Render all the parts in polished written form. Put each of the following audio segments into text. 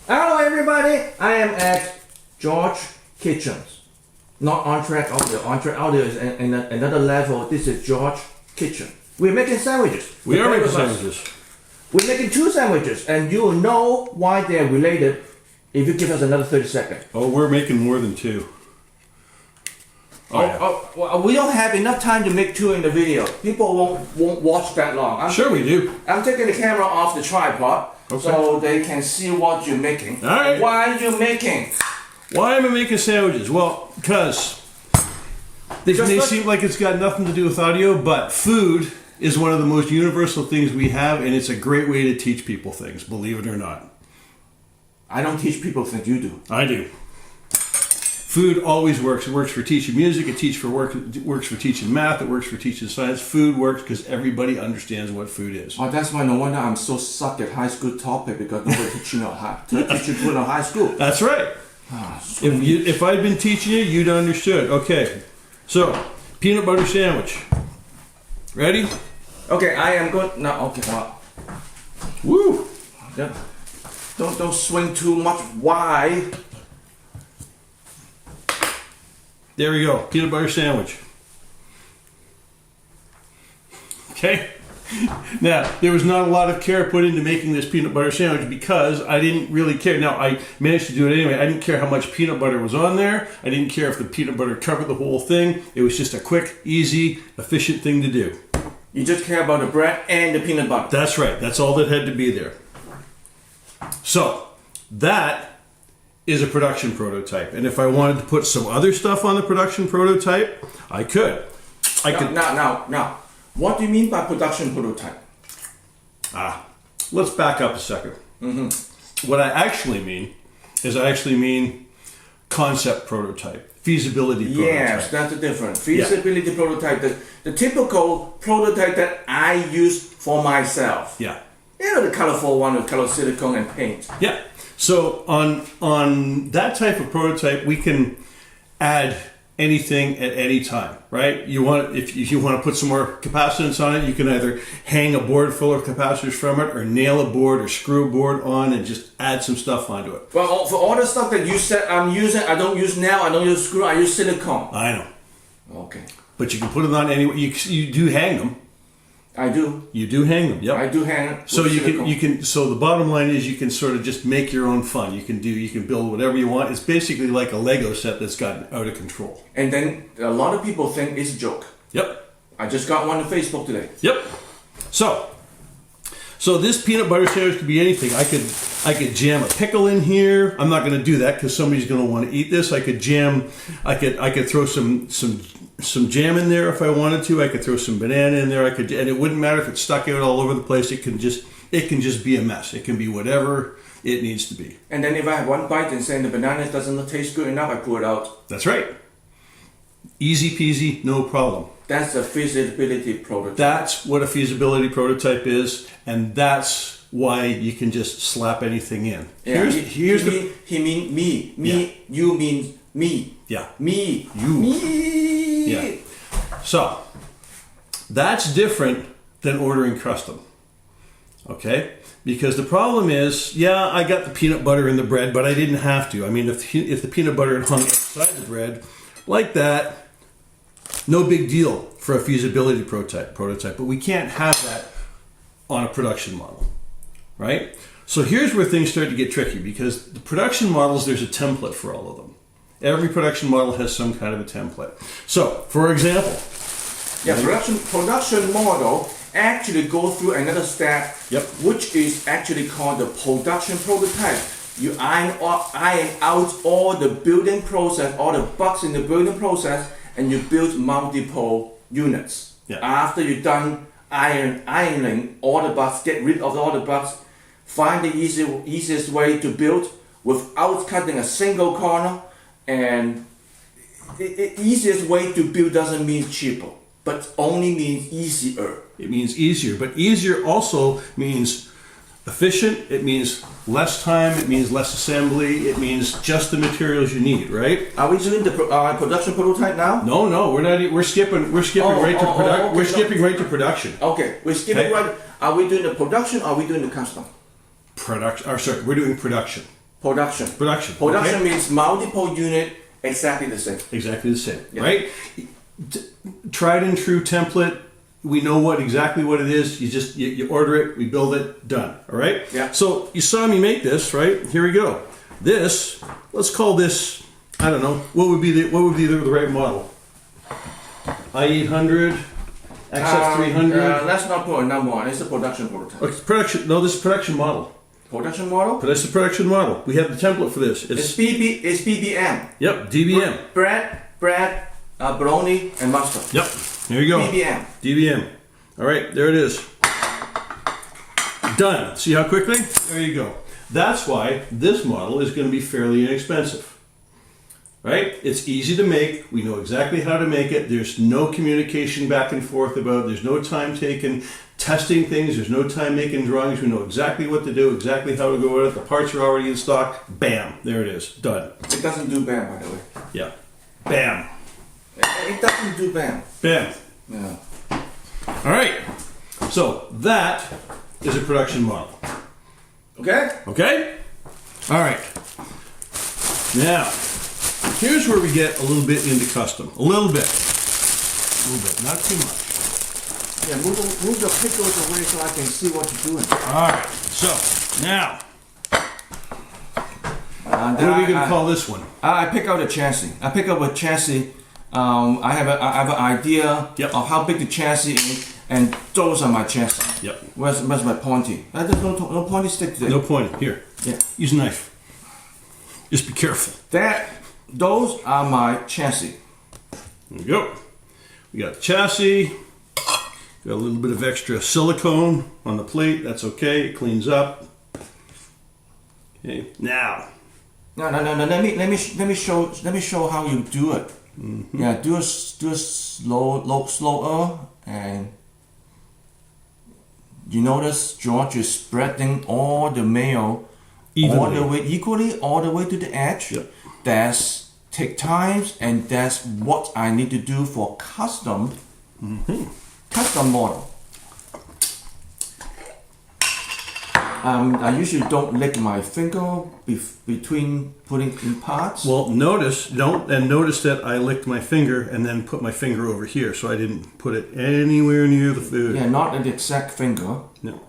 Hello everybody, I am at George Kitchens. Not Entracte Audio. Entracte Audio is another level. This is George Kitchen. We're making sandwiches. We are making sandwiches. We're making 2 sandwiches, and you will know why they're related if you give us another 30 seconds. Oh, we're making more than 2. Well, we don't have enough time to make 2 in the video. People won't watch that long. Sure we do. I'm taking the camera off the tripod so they can see what you're making. All right. Why are you making? Why am I making sandwiches? Well, because they may seem like it's got nothing to do with audio, but food is one of the most universal things we have, and it's a great way to teach people things, believe it or not. I don't teach people things, you do. I do. Food always works. It works for teaching music. It works for teaching math. It works for teaching science. Food works because everybody understands what food is. Oh, that's why no wonder I'm so suck at high school topic, because nobody teaching food in high school. That's right. If I'd been teaching you, you'd understood. Okay, so peanut butter sandwich. Ready? Okay, I am good now. Okay, well, woo! Yeah. Don't swing too much. Why? There we go. Peanut butter sandwich. Okay. Now, there was not a lot of care put into making this peanut butter sandwich because I didn't really care. Now, I managed to do it anyway. I didn't care how much peanut butter was on there. I didn't care if the peanut butter covered the whole thing. It was just a quick, easy, efficient thing to do. You just care about the bread and the peanut butter. That's right. That's all that had to be there. So, that is a production prototype. And if I wanted to put some other stuff on the production prototype, I could. Now. What do you mean by production prototype? Let's back up a second. What I actually mean is concept prototype, feasibility prototype. Yes, that's the difference. Feasibility prototype, the typical prototype that I use for myself. Yeah. You know, the colorful one with color silicone and paint. Yeah. So on that type of prototype, we can add anything at any time, right? If you want to put some more capacitance on it, you can either hang a board full of capacitors from it, or nail a board or screw a board on and just add some stuff onto it. Well, for all the stuff that you said I'm using, I don't use nail, I don't use screw, I use silicone. I know. Okay. But you can put it on anywhere. You do hang them. I do. You do hang them. Yep. I do hang them. So you can. So the bottom line is you can sort of just make your own fun. You can build whatever you want. It's basically like a Lego set that's gotten out of control. And then a lot of people think it's a joke. Yep. I just got one on Facebook today. Yep. So this peanut butter sandwich could be anything. I could jam a pickle in here. I'm not going to do that because somebody's going to want to eat this. I could throw some jam in there if I wanted to. I could throw some banana in there. And it wouldn't matter if it stuck out all over the place. It can just be a mess. It can be whatever it needs to be. And then if I have one bite and saying the banana doesn't taste good enough, I pull it out. That's right. Easy peasy, no problem. That's a feasibility prototype. That's what a feasibility prototype is, and that's why you can just slap anything in. Yeah, he mean me. Yeah. You mean me. Yeah. Me. You. Me. Yeah. So, that's different than ordering custom. Okay? Because the problem is, I got the peanut butter in the bread, but I didn't have to. I mean, if the peanut butter had hung outside the bread, like that, no big deal for a feasibility prototype. But we can't have that on a production model. Right? So here's where things start to get tricky, because the production models, there's a template for all of them. Every production model has some kind of a template. So, for example, production model actually go through another step, which is actually called the production prototype. You iron out all the building process, all the bugs in the building process, and you build multiple units. Yeah. After you're done ironing all the bugs, get rid of all the bugs, find the easiest way to build without cutting a single corner. And the easiest way to build doesn't mean cheaper, but only means easier. It means easier, but easier also means efficient. It means less time. It means less assembly. It means just the materials you need, right? Are we doing the production prototype now? No, we're not. We're skipping right to production. We're skipping right to production. Okay, we're skipping right. Are we doing the production? Or are we doing the custom? We're doing production. Production. Production. Production Okay? means multiple unit, exactly the same. Exactly the same, Yeah. right? Tried and true template. We know exactly what it is. You just you order it, we build it, done. All right. Yeah. So you saw me make this, right? Here we go. This, let's call this. I don't know. What would be the right model? i800, XF300. Let's not put a number on. It's a production prototype. Okay, production. No, this is production model. Production model. But that's the production model. We have the template for this. It's BBM. Yep, DBM. Bread, bologna, and mustard. Yep. There you go. BBM. DBM. All right, there it is. Done. See how quickly? There you go. That's why this model is going to be fairly inexpensive. Right? It's easy to make. We know exactly how to make it. There's no communication back and forth about it. There's no time taken testing things. There's no time making drawings. We know exactly what to do, exactly how to go with it. The parts are already in stock. Bam. There it is. Done. It doesn't do bam, by the way. Yeah. Bam. It doesn't do bam. Bam. Yeah. All right. So that is a production model. Okay? Okay? All right. Now, here's where we get a little bit into custom. A little bit. Not too much. Yeah, move the pickles away so I can see what you're doing. All right. So, now, what are we going to call this one? I pick out a chassis. I pick up a chassis. I have an idea of how big the chassis is, and those are my chassis. Yep. Where's my pointy? There's no pointy stick there. No pointing. Here. Yeah. Use a knife. Just be careful. Those are my chassis. There we go. We got the chassis. Got a little bit of extra silicone on the plate. That's okay. It cleans up. Okay. Now. No. Let me show how you do it. Mm-hmm. Yeah, do it slower, and you notice George is spreading all the mayo all the way equally, all the way to the edge. Yep. That's take times, and that's what I need to do for custom model. I usually don't lick my finger between putting in parts. Well, notice that I licked my finger and then put my finger over here, so I didn't put it anywhere near the food. Yeah, not an exact finger. No.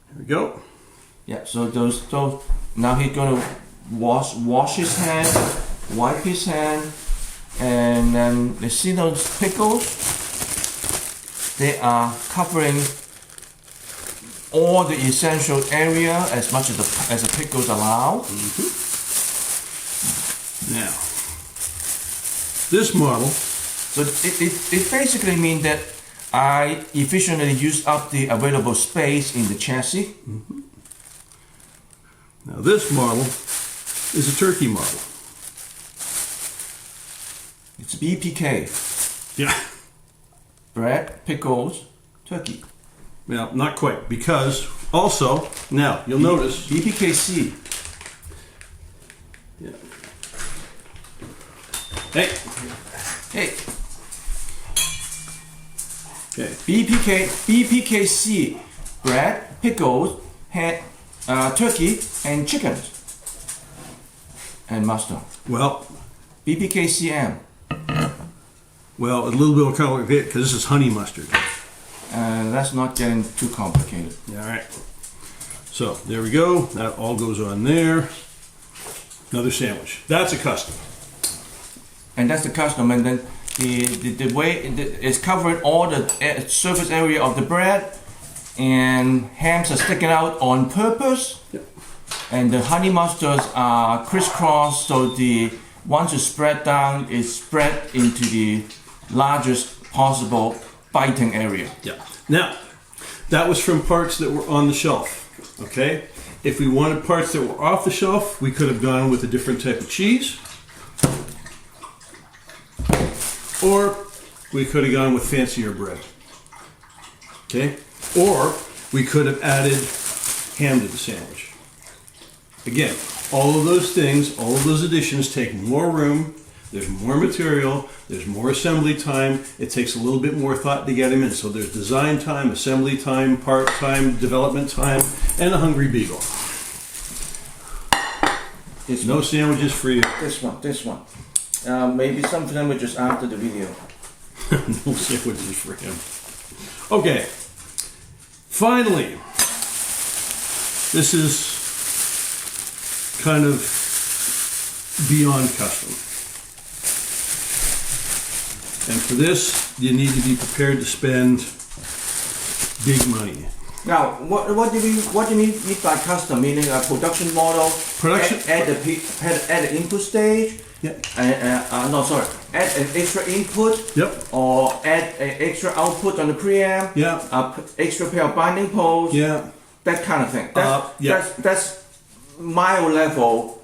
There we go. Yeah, so those now he's gonna wash his hand, wipe his hand, and then you see those pickles? They are covering all the essential area as much as the pickles allow. Now, this model. So it basically means that I efficiently use up the available space in the chassis. Now, this model is a turkey model. It's BPK. Yeah. Bread, pickles, turkey. Well, not quite, because also, now, you'll notice. BPKC. Yeah. Hey. Okay. BPKC. Bread, pickles, turkey, and chicken. And mustard. Well. BPKCM. Well, a little bit more complicated because this is honey mustard. That's not getting too complicated. All right. So there we go. That all goes on there. Another sandwich. That's a custom. And that's the custom. And then the way it's covering all the surface area of the bread, and hams are sticking out on purpose. Yep. And the honey mustards are crisscrossed, so the once it's spread down, it's spread into the largest possible biting area. Yeah. Now, that was from parts that were on the shelf. Okay. If we wanted parts that were off the shelf, we could have gone with a different type of cheese, or we could have gone with fancier bread. Okay. Or we could have added ham to the sandwich. Again, all of those things, all of those additions take more room, there's more material, there's more assembly time, it takes a little bit more thought to get them in. So there's design time, assembly time, part time, development time, and a hungry beagle. This No one. sandwiches for you. This one. Maybe some sandwiches after the video. No sandwiches for him. Okay. Finally, this is kind of beyond custom. And for this, you need to be prepared to spend big money. Now, what do you mean by custom? Meaning a production model? Production- Add the input stage? Yeah. No, sorry. Add an extra input? Yep. Or add an extra output on the preamp? Yeah. Extra pair of binding poles? Yeah. That kind of thing. Yeah. That's mild level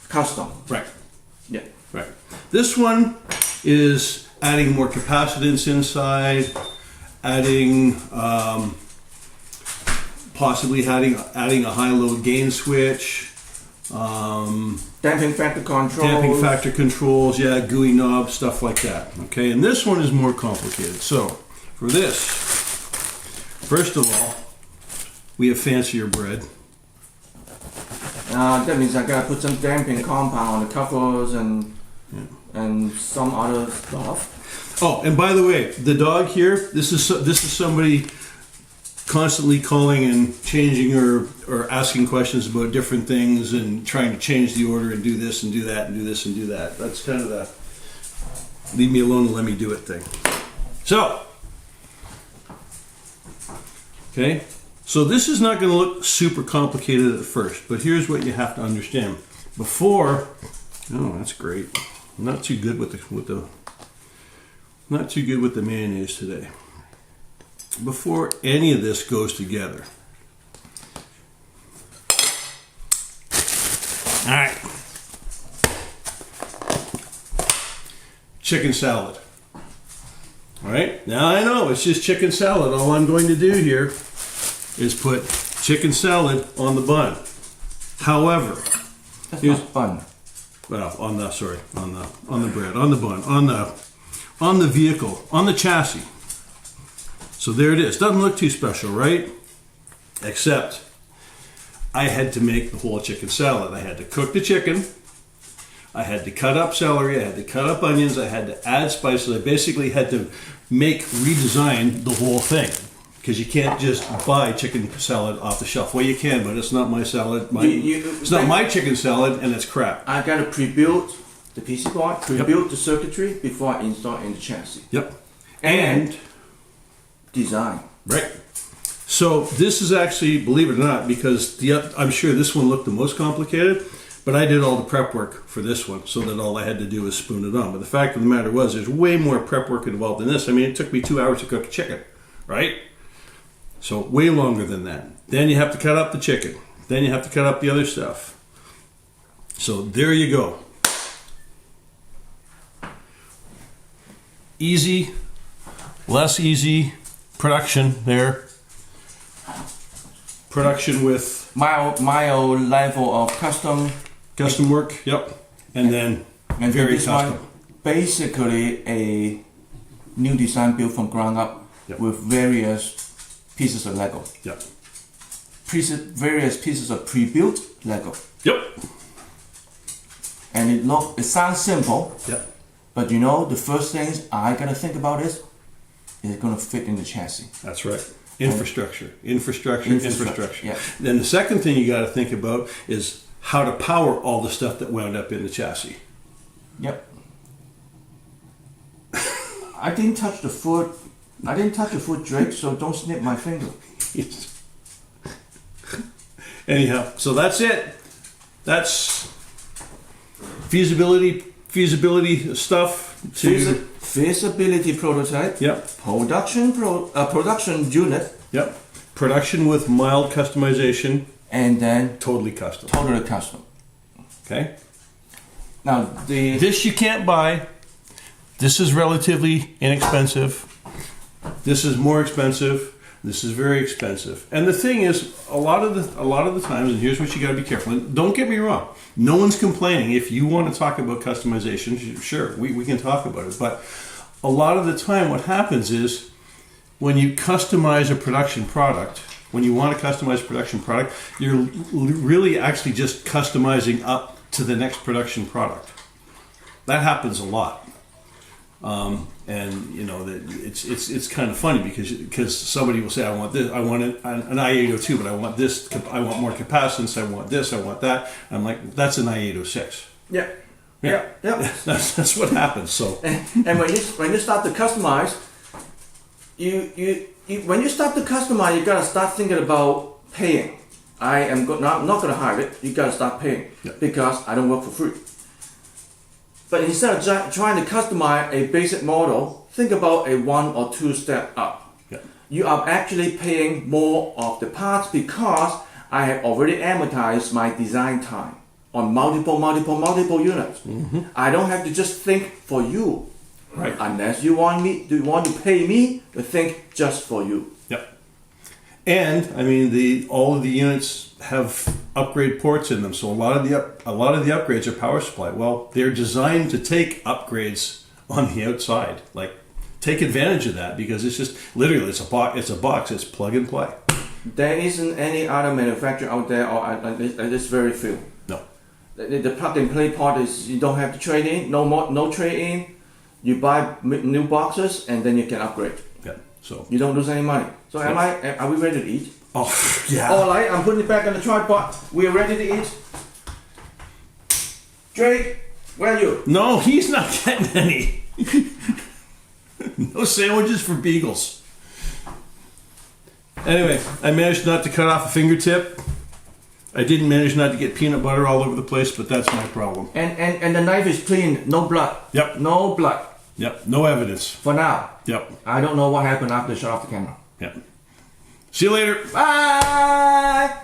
custom. Right. Yeah. Right. This one is adding more capacitance inside, adding possibly adding a high-low gain switch, Damping factor controls. yeah, GUI knobs, stuff like that. Okay, and this one is more complicated. So, for this, first of all, we have fancier bread. That means I gotta put some damping compound on the covers and some other stuff. Oh, and by the way, the dog here, this is somebody constantly calling and changing or asking questions about different things and trying to change the order and do this and do that and do this and do that. That's kind of the leave me alone and let me do it thing. So, okay, so this is not going to look super complicated at first, but here's what you have to understand. Before, oh, that's great. I'm not too good with the mayonnaise today. Before any of this goes together. All right. Chicken salad. All right. Now I know it's just chicken salad. All I'm going to do here is put chicken salad on the bun. However, That's not fun. well, on the bread, on the bun, on the vehicle, on the chassis. So there it is. Doesn't look too special, right? Except I had to make the whole chicken salad. I had to cook the chicken. I had to cut up celery. I had to cut up onions. I had to add spices. I basically had to redesign the whole thing. Because you can't just buy chicken salad off the shelf. Well, you can, but it's not my salad. It's not my chicken salad, and it's crap. I gotta pre-build the PC board, pre-build the circuitry before I install in the chassis. Yep. And design. Right. So this is actually, believe it or not, because I'm sure this one looked the most complicated, but I did all the prep work for this one, so that all I had to do was spoon it on. But the fact of the matter was, there's way more prep work involved in this. I mean, it took me 2 hours to cook a chicken, right? So way longer than that. Then you have to cut up the chicken. Then you have to cut up the other stuff. So there you go. Easy, less easy production there. Production with mild level of custom work. Yep. And then and very this custom. one, basically a new design built from ground up. Yep. With various pieces of Lego. Yep. Various pieces of pre-built Lego. Yep. And it sounds simple. Yep. But you know, the first things I gotta think about is it gonna fit in the chassis? That's right. Infrastructure. Yeah. Then the second thing you got to think about is how to power all the stuff that wound up in the chassis. Yep. I didn't touch the foot, Drake, so don't snip my finger. Anyhow, so that's it. That's feasibility stuff. Feasibility prototype. Yep. Production unit. Yep. Production with mild customization. And then Totally custom. Totally custom. Okay. Now this you can't buy. This is relatively inexpensive. This is more expensive. This is very expensive. And the thing is, a lot of the times, and here's what you got to be careful. And don't get me wrong. No one's complaining. If you want to talk about customization, sure, we can talk about it. But a lot of the time, what happens is when you customize a production product, when you want to customize a production product, you're really actually just customizing up to the next production product. That happens a lot. And you know that it's kind of funny because somebody will say, I want this, I want an i802, but I want this, I want more capacitance, I want this, I want that. And I'm like, that's an i806. Yeah. That's what happens. So and when you start to customize, you when you start to customize, you gotta start thinking about paying. I'm not gonna hire it. You gotta start paying because I don't work for free. But instead of trying to customize a basic model, think about a 1 or 2 step up. Yeah. You are actually paying more of the parts because I have already amortized my design time on multiple units. Mm-hmm. I don't have to just think for you. Right. Unless you want to pay me to think just for you. Yep. And I mean all of the units have upgrade ports in them, so a lot of the upgrades are power supply. Well, they're designed to take upgrades on the outside. Like, take advantage of that because it's just literally it's a box. It's plug and play. There isn't any other manufacturer out there, or at least very few. No. The plug and play part is you don't have to trade in. No trade in. You buy new boxes and then you can upgrade. Yeah. So you don't lose any money. So are we ready to eat? Oh yeah. All right, I'm putting it back on the tripod. We are ready to eat. Drake, where are you? No, he's not getting any. No sandwiches for beagles. Anyway, I managed not to cut off a fingertip. I didn't manage not to get peanut butter all over the place, but that's my problem. And the knife is clean, no blood. Yep. No blood. Yep. No evidence. For now. Yep. I don't know what happened after I shut off the camera. Yep. See you later. Bye!